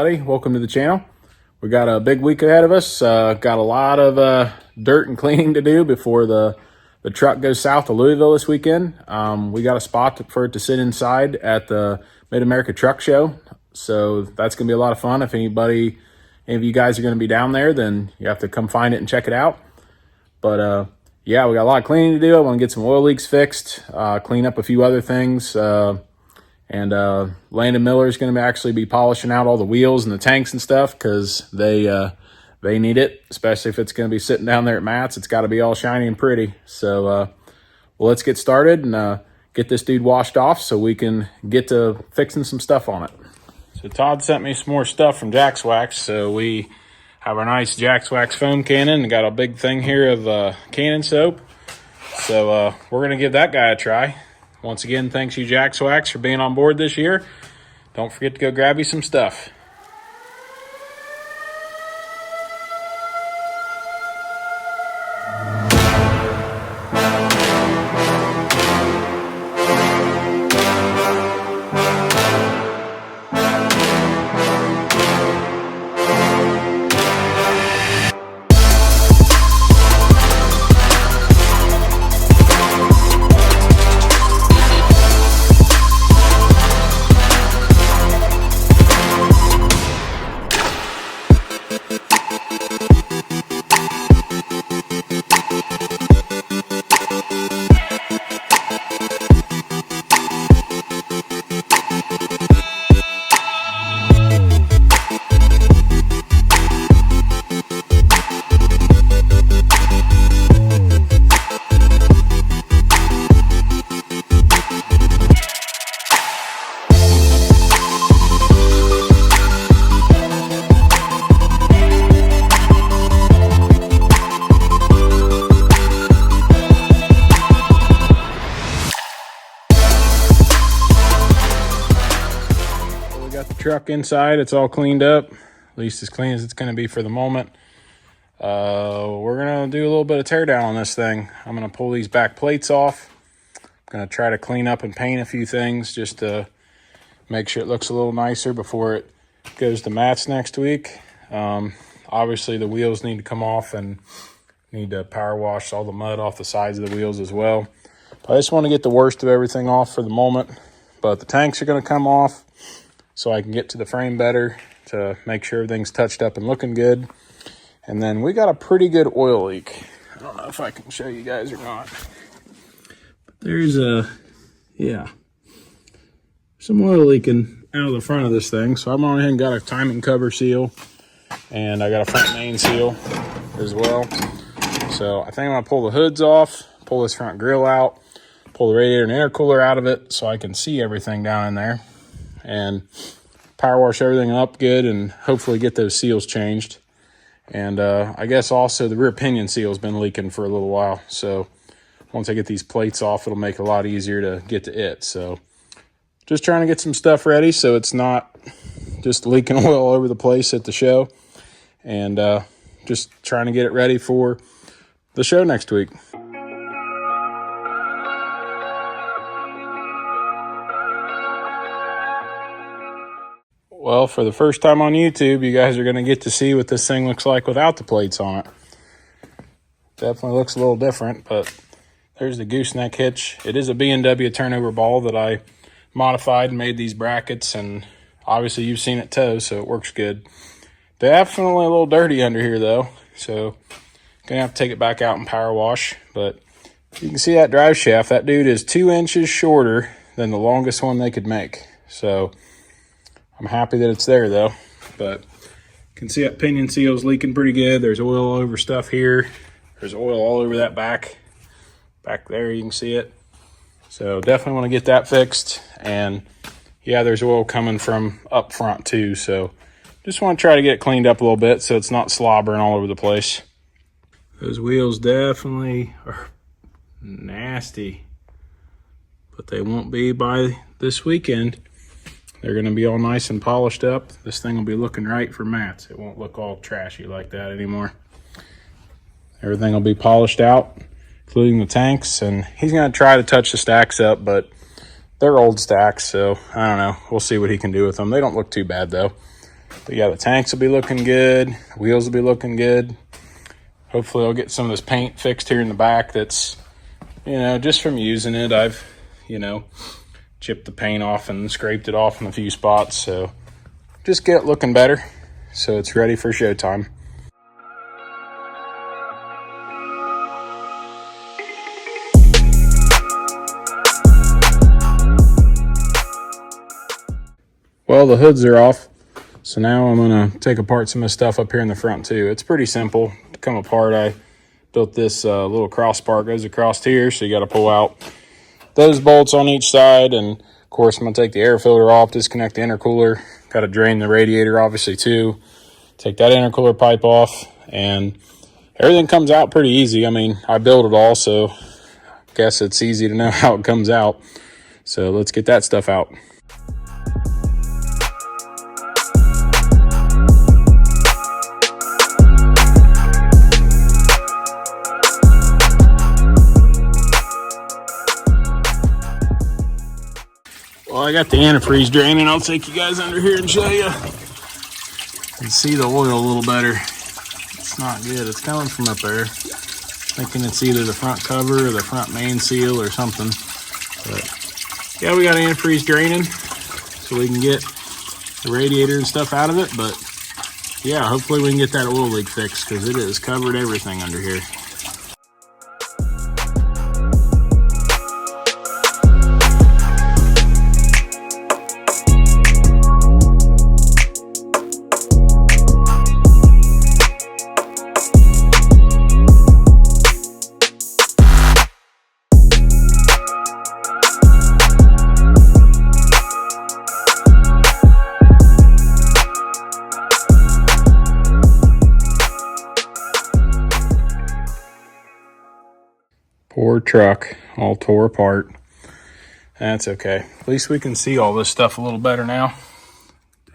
everybody. Welcome to the channel. We got a big week ahead of us. Got a lot of dirt and cleaning to do before the truck goes south to Louisville this weekend. We got a spot for it to sit inside at the Mid-America Truck Show. So that's going to be a lot of fun. If any of you guys are going to be down there, then you have to come find it and check it out. But yeah, we got a lot of cleaning to do. I want to get some oil leaks fixed, clean up a few other things. And Landon Miller is going to actually be polishing out all the wheels and the tanks and stuff because they need it, especially if it's going to be sitting down there at Matt's. It's got to be all shiny and pretty. So, well, let's get started and get this dude washed off so we can get to fixing some stuff on it. So Todd sent me some more stuff from Jack's Wax. So we have our nice Jack's Wax foam cannon and got a big thing here of cannon soap. So we're going to give that guy a try. Once again, thanks you Jack's Wax for being on board this year. Don't forget to go grab you some stuff. Truck inside, it's all cleaned up, at least as clean as it's going to be for the moment. We're going to do a little bit of tear down on this thing. I'm going to pull these back plates off. I'm going to try to clean up and paint a few things just to make sure it looks a little nicer before it goes to Matt's next week. Obviously the wheels need to come off and need to power wash all the mud off the sides of the wheels as well. But I just want to get the worst of everything off for the moment. But the tanks are going to come off so I can get to the frame better to make sure everything's touched up and looking good. And then we got a pretty good oil leak. I don't know if I can show you guys or not. But there's some oil leaking out of the front of this thing. So I'm on ahead and got a timing cover seal. And I got a front main seal as well. So I think I'm gonna pull the hoods off, pull this front grill out, pull the radiator and intercooler out of it so I can see everything down in there. And power wash everything up good and hopefully get those seals changed. And I guess also the rear pinion seal has been leaking for a little while. So once I get these plates off, it'll make it a lot easier to get to it. So just trying to get some stuff ready so it's not just leaking oil all over the place at the show. And just trying to get it ready for the show next week. Well, for the first time on YouTube, you guys are going to get to see what this thing looks like without the plates on it. Definitely looks a little different, but there's the gooseneck hitch. It is a B&W turnover ball that I modified and made these brackets, and obviously you've seen it tow, so it works good. Definitely a little dirty under here, though, so going to have to take it back out and power wash. But you can see that drive shaft. That dude is 2 inches shorter than the longest one they could make, so I'm happy that it's there though. But you can see that pinion seal is leaking pretty good. There's oil all over stuff here. There's oil all over that back there, you can see it. So definitely want to get that fixed. And yeah, there's oil coming from up front too. So just want to try to get it cleaned up a little bit so it's not slobbering all over the place. Those wheels definitely are nasty, but they won't be by this weekend. They're going to be all nice and polished up. This thing will be looking right for Matt's. It won't look all trashy like that anymore. Everything will be polished out, including the tanks. And he's going to try to touch the stacks up, but they're old stacks, so I don't know. We'll see what he can do with them. They don't look too bad, though. But yeah, the tanks will be looking good. The wheels will be looking good. Hopefully I'll get some of this paint fixed here in the back that's, just from using it. I've, chipped the paint off and scraped it off in a few spots. So just get it looking better so it's ready for showtime. Well, the hoods are off. So now I'm gonna take apart some of the stuff up here in the front too. It's pretty simple to come apart. I built this little crossbar, goes across here, so you gotta pull out those bolts on each side. And of course, I'm gonna take the air filter off, disconnect the intercooler. Gotta drain the radiator obviously too. Take that intercooler pipe off, and everything comes out pretty easy. I mean, I built it all, so I guess it's easy to know how it comes out. So let's get that stuff out. Well, I got the antifreeze draining. I'll take you guys under here and show you. You can see the oil a little better. It's not good. It's coming from up there. Thinking it's either the front cover or the front main seal or something. But yeah, we got antifreeze draining so we can get the radiator and stuff out of it. But yeah, hopefully we can get that oil leak fixed because it has covered everything under here. Poor truck, all tore apart. That's okay. At least we can see all this stuff a little better now.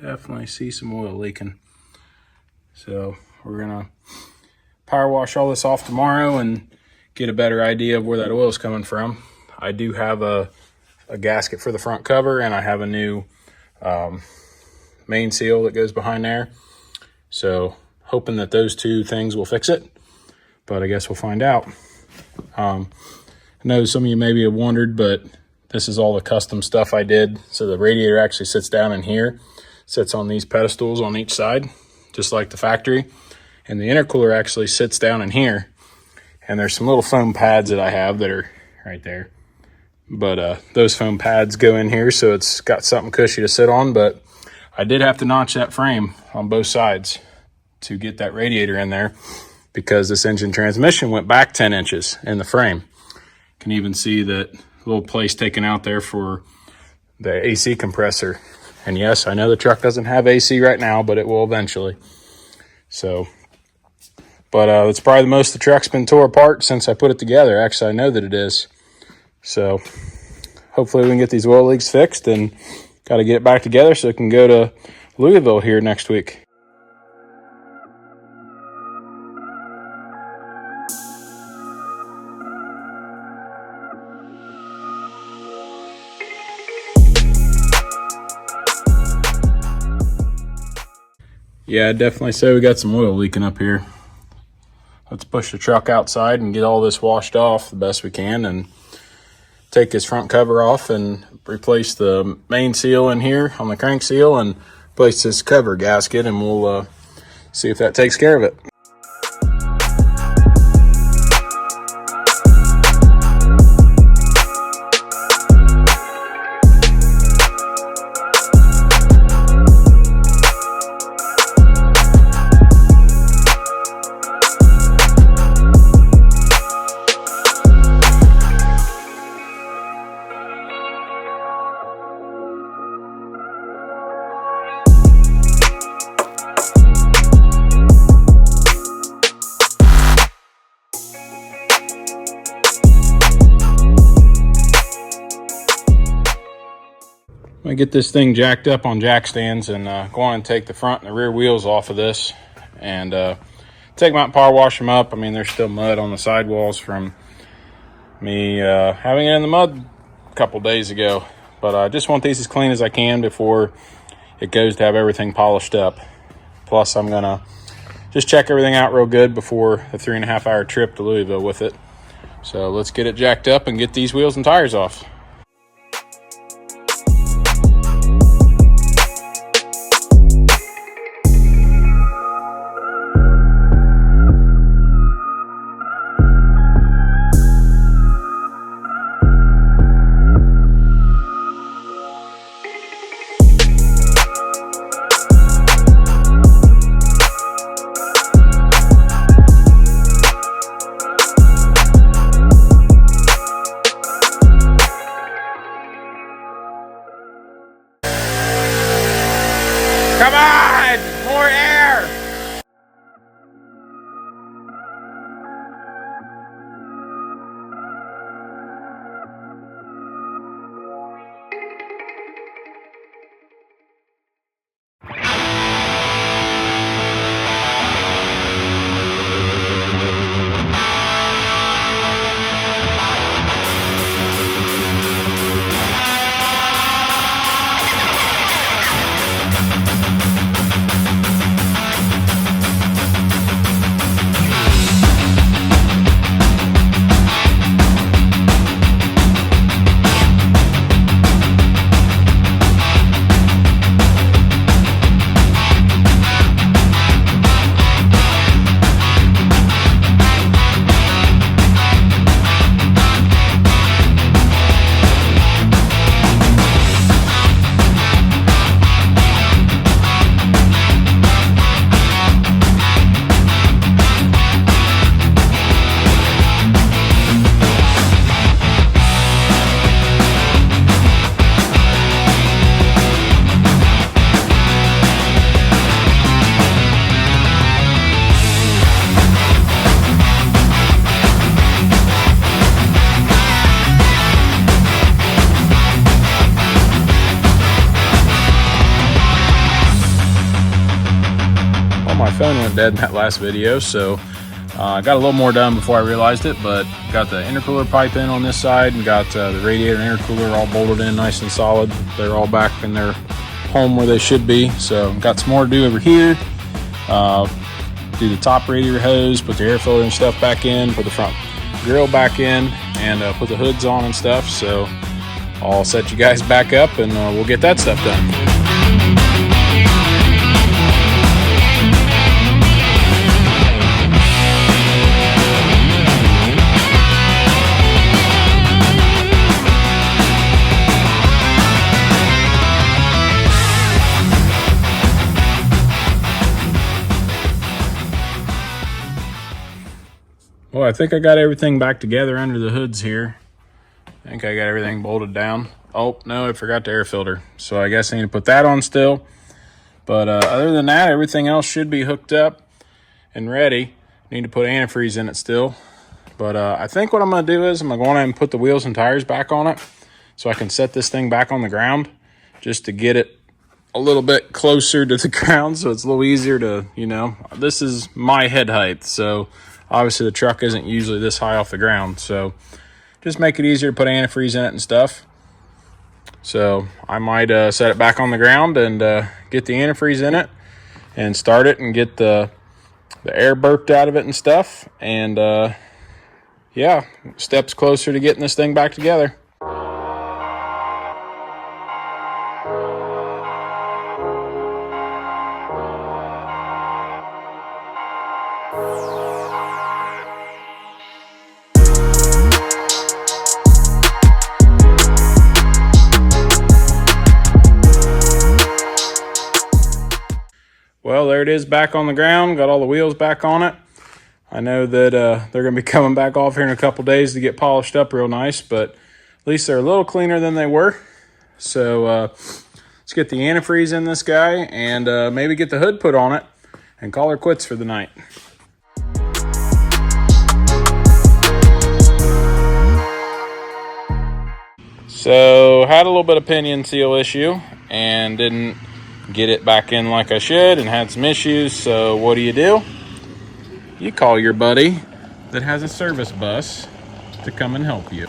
Definitely see some oil leaking. So we're gonna power wash all this off tomorrow and get a better idea of where that oil is coming from. I do have a gasket for the front cover, and I have a new main seal that goes behind there. So hoping that those two things will fix it, but I guess we'll find out. I know some of you maybe have wondered, but this is all the custom stuff I did. So the radiator actually sits down in here, sits on these pedestals on each side, just like the factory. And the intercooler actually sits down in here. And there's some little foam pads that I have that are right there. But those foam pads go in here, so it's got something cushy to sit on. But I did have to notch that frame on both sides to get that radiator in there, because this engine transmission went back 10 inches in the frame. You can even see that little place taken out there for the AC compressor. And yes, I know the truck doesn't have AC right now, but it will eventually. So, but it's probably the most the truck's been tore apart since I put it together. Actually, I know that it is. So hopefully we can get these oil leaks fixed, and got to get it back together so it can go to Louisville here next week. Yeah, I'd definitely say we got some oil leaking up here. Let's push the truck outside and get all this washed off the best we can, and take this front cover off and replace the main seal in here on the crank seal, and replace this cover gasket, and we'll see if that takes care of it. I get this thing jacked up on jack stands, and go on and take the front and the rear wheels off of this, and take them out and power wash them up. I mean, there's still mud on the sidewalls from me having it in the mud a couple days ago, but I just want these as clean as I can before it goes to have everything polished up. Plus, I'm gonna just check everything out real good before the 3.5-hour trip to Louisville with it. So let's get it jacked up and get these wheels and tires off. Come on! More air! My phone went dead in that last video, so I got a little more done before I realized it, but got the intercooler pipe in on this side and got the radiator and intercooler all bolted in nice and solid. They're all back in their home where they should be, so got some more to do over here. Do the top radiator hose, put the air filter and stuff back in, put the front grill back in, and put the hoods on and stuff. So I'll set you guys back up and we'll get that stuff done. Well, I think I got everything back together under the hoods here. I think I got everything bolted down. Oh, no, I forgot the air filter. So I guess I need to put that on still. But other than that, everything else should be hooked up and ready. Need to put antifreeze in it still. But I think what I'm going to do is I'm going to go on and put the wheels and tires back on it so I can set this thing back on the ground just to get it a little bit closer to the ground so it's a little easier to, you know, this is my head height. So obviously the truck isn't usually this high off the ground. So just make it easier to put antifreeze in it and stuff. So I might set it back on the ground and get the antifreeze in it and start it and get the air burped out of it and stuff. And yeah, steps closer to getting this thing back together. Well, there it is back on the ground. Got all the wheels back on it. I know that they're going to be coming back off here in a couple days to get polished up real nice, but at least they're a little cleaner than they were. So let's get the antifreeze in this guy and maybe get the hood put on it and call her quits for the night. So had a little bit of pinion seal issue and didn't get it back in like I should and had some issues. So what do? You call your buddy that has a service bus to come and help you.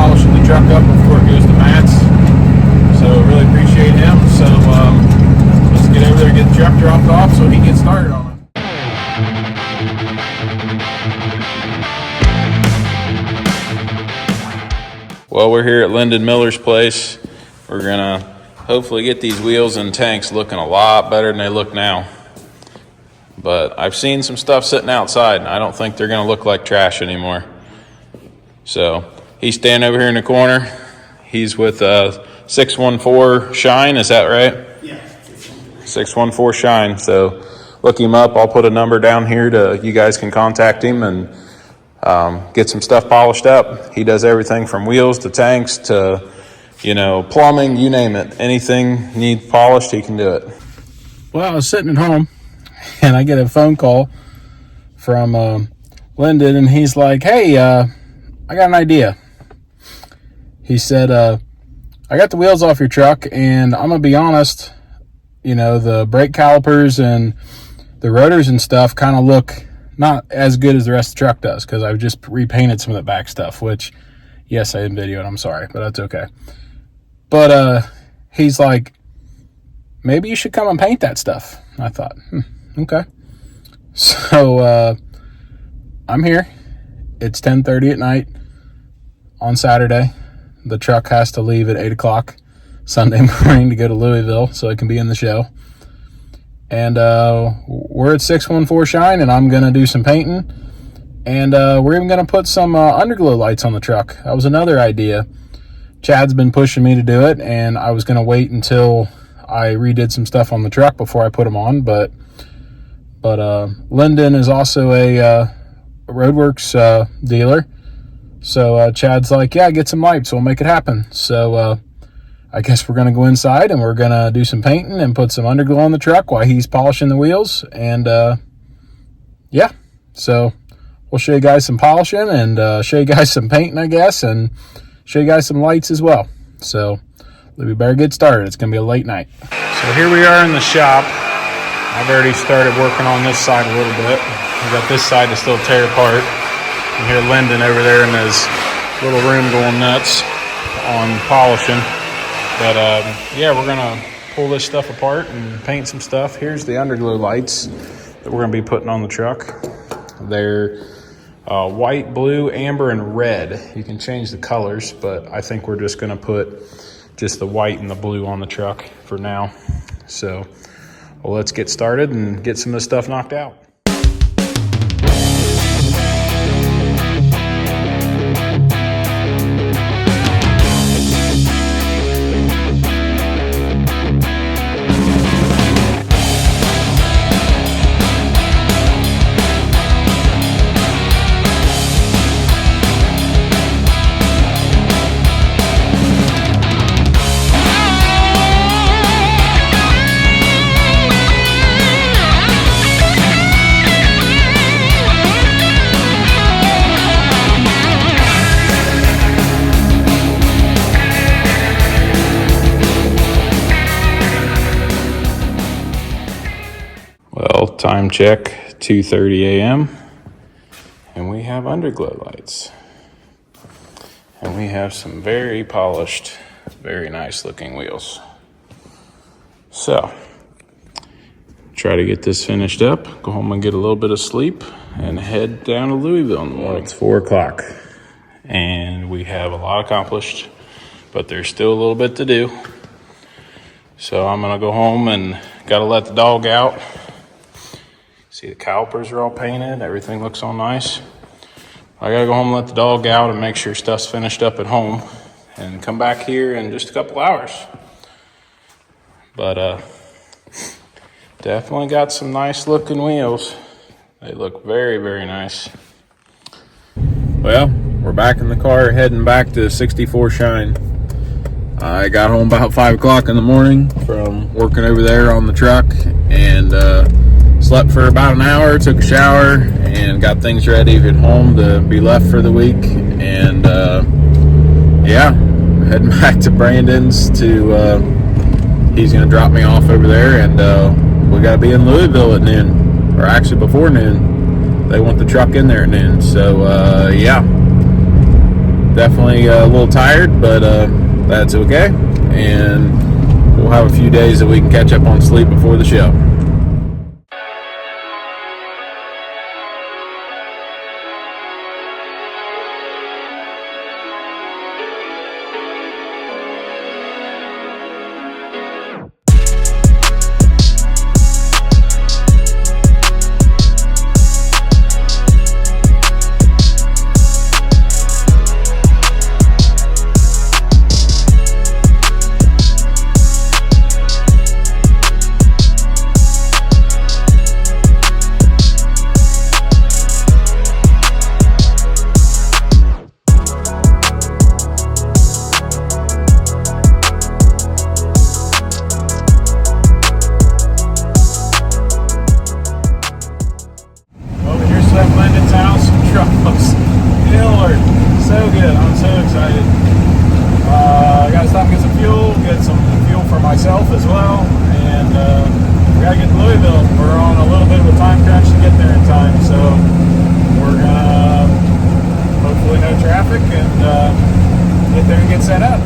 polishing the truck up before it goes to mats. So really appreciate him. So let's get over there and get the truck dropped off so he gets started on it. Well, we're here at Lyndon Miller's place. We're gonna hopefully get these wheels and tanks looking a lot better than they look now. But I've seen some stuff sitting outside, and I don't think they're gonna look like trash anymore. So he's standing over here in the corner. He's with 614 Shine, is that right? Yeah. 614 Shine. So look him up. I'll put a number down here to you guys can contact him and get some stuff polished up. He does everything from wheels to tanks to, plumbing, you name it. Anything needs polished, he can do it. Well, I was sitting at home and I get a phone call from Lyndon, and he's like, hey, I got an idea. He said, I got the wheels off your truck, and I'm going to be honest, the brake calipers and the rotors and stuff kind of look not as good as the rest of the truck does, because I've just repainted some of the back stuff, which, yes, I didn't video it, I'm sorry, but that's okay. But he's like, maybe you should come and paint that stuff. I thought, okay. So I'm here. It's 10:30 at night on Saturday. The truck has to leave at 8 o'clock Sunday morning to go to Louisville so it can be in the show. And we're at 614 Shine, and I'm going to do some painting. And we're even going to put some underglow lights on the truck. That was another idea. Chad's been pushing me to do it, and I was going to wait until I redid some stuff on the truck before I put them on. But Lyndon is also a Roadworks dealer. So Chad's like, yeah, get some lights. We'll make it happen. So I guess we're going to go inside and we're going to do some painting and put some underglow on the truck while he's polishing the wheels. And yeah, so we'll show you guys some polishing and show you guys some painting, I guess, and show you guys some lights as well. So we better get started. It's going to be a late night. So here we are in the shop. I've already started working on this side a little bit. I've got this side to still tear apart. You hear Lyndon over there in his little room going nuts on polishing. But yeah, we're gonna pull this stuff apart and paint some stuff. Here's the underglow lights that we're gonna be putting on the truck. They're white, blue, amber, and red. You can change the colors, but I think we're just gonna put just the white and the blue on the truck for now. So well, let's get started and get some of this stuff knocked out. Well, time check, 2:30 a.m. and we have underglow lights. And we have some very polished, very nice looking wheels. So, try to get this finished up, go home and get a little bit of sleep, and head down to Louisville in the morning. It's 4 o'clock, and we have a lot accomplished, but there's still a little bit to do. So I'm gonna go home and gotta let the dog out. See, the calipers are all painted, everything looks all nice. I gotta go home and let the dog out and make sure stuff's finished up at home and come back here in just a couple hours. But definitely got some nice looking wheels. They look very, very nice. Well, we're back in the car heading back to 64 Shine. I got home about 5 o'clock in the morning from working over there on the truck, and slept for about an hour, took a shower, and got things ready at home to be left for the week. And yeah, heading back to Brandon's to he's gonna drop me off over there, and we gotta be in Louisville at noon, or actually before noon. They want the truck in there at noon. So yeah, Definitely a little tired, but that's okay. And we'll have a few days that we can catch up on sleep before the show. So good. I'm so excited. I got to stop and get some fuel for myself as well, and we got to get to Louisville. We're on a little bit of a time crunch to get there in time, so we're gonna hopefully no traffic and get there and get set up.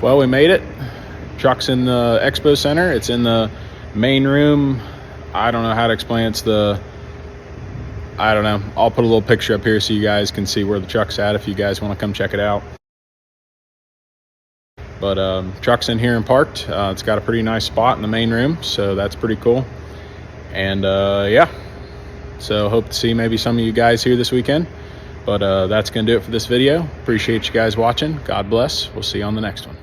Well, we made it. Truck's in the expo center. It's in the main room. I don't know how to explain it. I don't know. I'll put a little picture up here so you guys can see where the truck's at if you guys want to come check it out. But truck's in here and parked. It's got a pretty nice spot in the main room, so that's pretty cool. And yeah, so hope to see maybe some of you guys here this weekend. But that's going to do it for this video. Appreciate you guys watching. God bless. We'll see you on the next one.